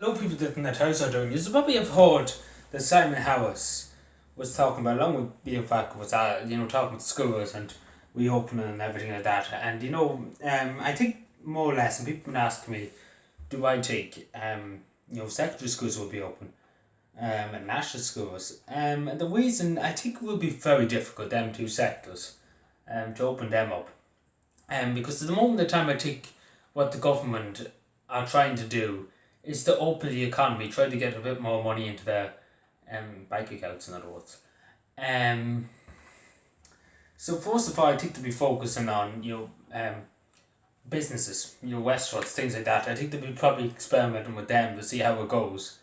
A lot of people that in that house are doing. You probably have heard that Simon Harris was talking about, along with being fact, was talking with schools and reopening and everything like that. And I think more or less, and people been asking me, do I think secondary schools will be open, and national schools. And the reason I think it will be very difficult them two sectors, to open them up, because at the moment in time I think what the government are trying to do is to open the economy, try to get a bit more money into their bank accounts, in other words. Um, so first of all, I think to be focusing on businesses, restaurants, things like that. I think they'll be probably experimenting with them to see how it goes.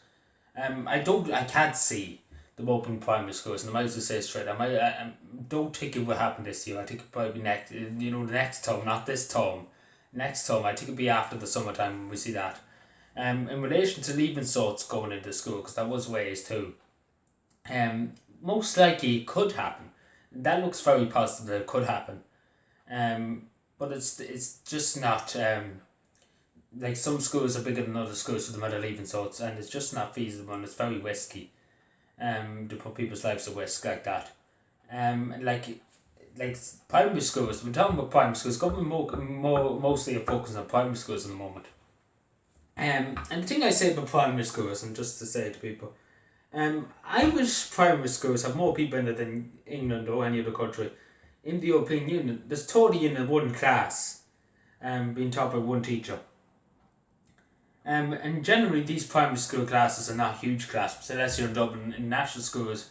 I can't see them open primary schools, and I might as well say straight. I don't think it will happen this year. I think it'll probably be next, the next term, not this term. Next term, I think it'll be after the summertime when we see that. In relation to leaving sorts going into school, because that was ways too. Most likely it could happen. That looks very positive that it could happen. But it's just not. Like some schools are bigger than other schools for the matter of leaving sorts, and it's just not feasible, and it's very risky. To put people's lives at risk like that. Like primary schools. We're talking about primary schools. Government mostly are focusing on primary schools at the moment. And the thing I say about primary schools, and just to say to people, I wish primary schools have more people in it than England or any other country. In the European Union, there's 30 in one class, being taught by one teacher. And generally, these primary school classes are not huge classes, unless you're in Dublin. In national schools,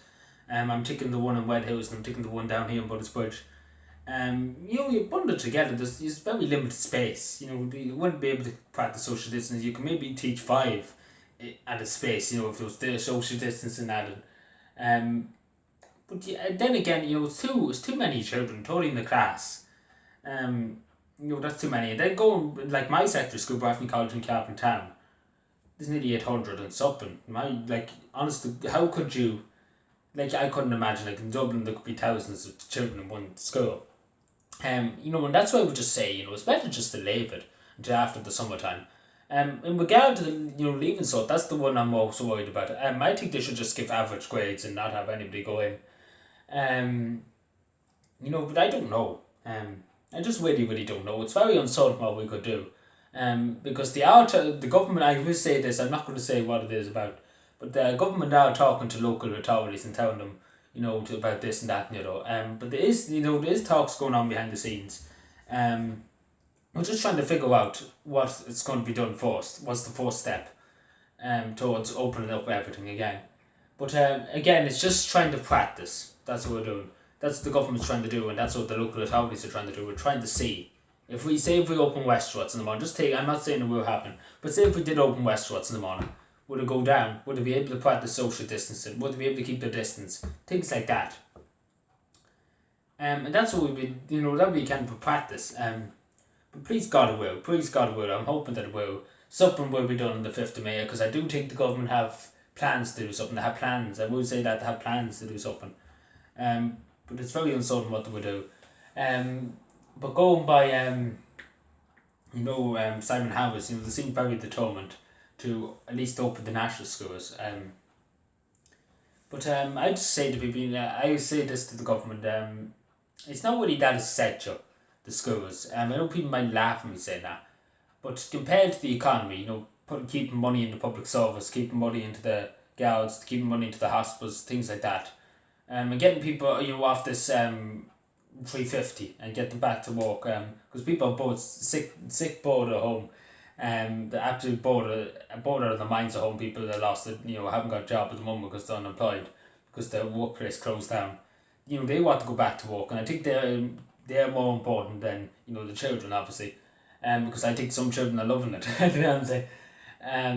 I'm taking the one in Wethouse and I'm taking the one down here in Buttersbridge. You bundle together. There's very limited space. You wouldn't be able to practice social distance. You can maybe teach five at a space. If there was social distancing added. But then again, it's too many children totally in the class. That's too many. And then going like my secondary school, Bradley College in Calvin Town. There's nearly 800 and something. Honestly, how could you? I couldn't imagine. In Dublin, there could be thousands of children in one school. And that's why I would just say, it's better just to leave it until after the summertime. In regard to the, leaving sort, that's the one I'm most worried about. I think they should just give average grades and not have anybody go in. But I don't know. I just really, really don't know. It's very uncertain what we could do. Because the government, I will say this, I'm not going to say what it is about, but the government are talking to local authorities and telling them, about this and that, but there is talks going on behind the scenes. We're just trying to figure out what it's going to be done first. What's the first step, towards opening up everything again. But again, it's just trying to practice. That's what we're doing. That's what the government's trying to do, and that's what the local authorities are trying to do. We're trying to see. If we open Westrots in the morning, I'm not saying it will happen, but say if we did open Westrots in the morning, would it go down? Would it be able to practice social distancing? Would it be able to keep their distance? Things like that. And that's what that would be kind of a practice. But please God it will. Please God it will. I'm hoping that it will. Something will be done on the 5th of May, because I do think the government have plans to do something. They have plans. I would say that they have plans to do something. But it's very uncertain what they will do. But going by, Simon Harris, they seem very determined to at least open the national schools. But I just say to people, I say this to the government, it's not really that essential, the schools. I know people might laugh at me saying that, but compared to the economy, keeping money in the public service, keeping money into the guards, keeping money into the hospitals, things like that, and getting people, off this 350 and get them back to work, because people are both sick, bored at home. The absolute bored out of their minds at home. People that lost it, haven't got a job at the moment because they're unemployed, because their workplace closed down. They want to go back to work, and I think they're more important than the children, obviously, because I think some children are loving it. To be honest, I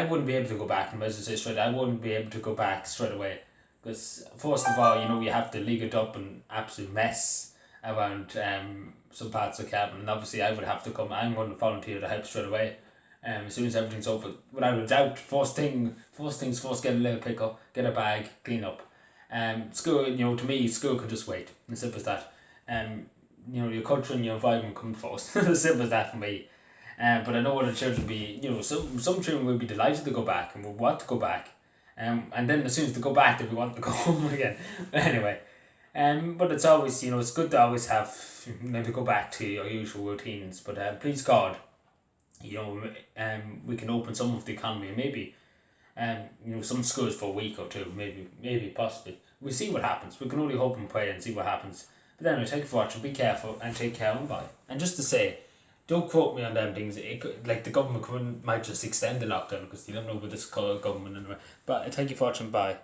wouldn't be able to go back, and as I say straight, I wouldn't be able to go back straight away, because first of all, you have to league it up an absolute mess around some parts of Cavan, and obviously I would have to come. I'm going to volunteer to help straight away. As soon as everything's over, without a doubt, first things first, get a little pick up, get a bag, clean up. School, to me, school can just wait. As simple as that. Your culture and your environment come first. As simple as that for me. But I know other children will be, some children will be delighted to go back and will want to go back. And then as soon as they go back, they'll be wanting to go home again. Anyway, but it's always, it's good to always have, maybe go back to your usual routines. But please God, we can open some of the economy, and maybe, some schools for a week or two, maybe possibly. We'll see what happens. We can only hope and pray and see what happens. But anyway, thank you for watching. Be careful and take care and bye. And just to say, don't quote me on them things. Like the government might just extend the lockdown because you don't know with this government anyway. But thank you for watching. Bye.